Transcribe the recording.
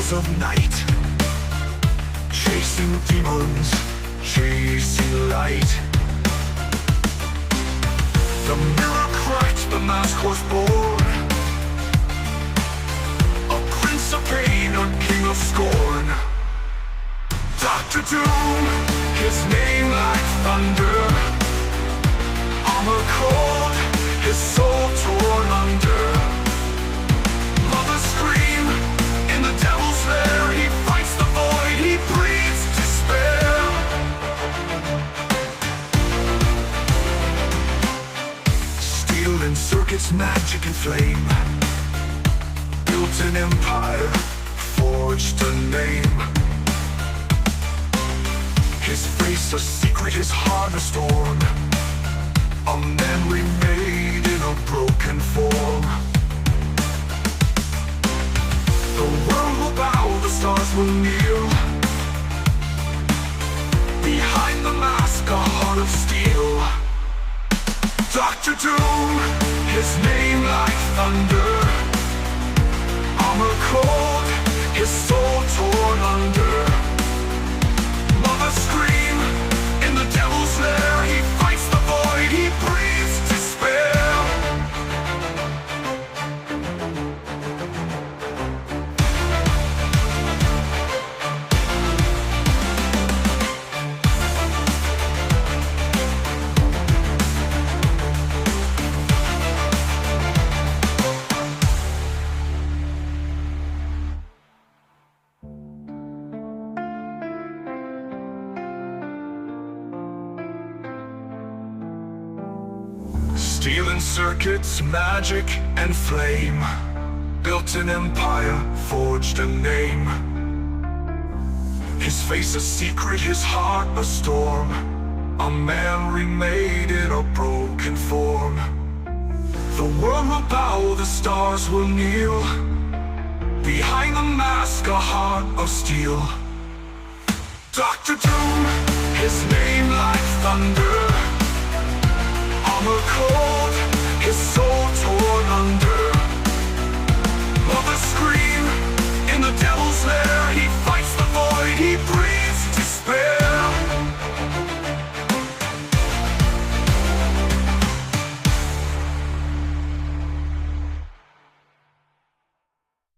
shadows of night, chasing demons, chasing light. The mirror cracked, the mask was born, a prince of pain, a king of scorn. Dr. Doom, his name like thunder, armor cold, his soul torn under. Mother scream, in the devil's lair, he fights the void, he breathes despair. Steel and circuits, magic and flame, built an empire, forged a name. His face a secret, his heart a storm, a memory made in a broken form. The world will bow, the stars will kneel. Behind the mask, a heart of steel. Dr. Doom, his name like thunder, armor cold, his soul torn under. Mother scream, in the devil's lair, he fights the void, he breathes despair. Steel and circuits, magic and flame, built an empire, forged a name. His face a secret, his heart a storm, a memory made in a broken form. The world will bow, the stars will kneel. Behind the mask, a heart of steel. Dr. Doom, his name like thunder, armor cold,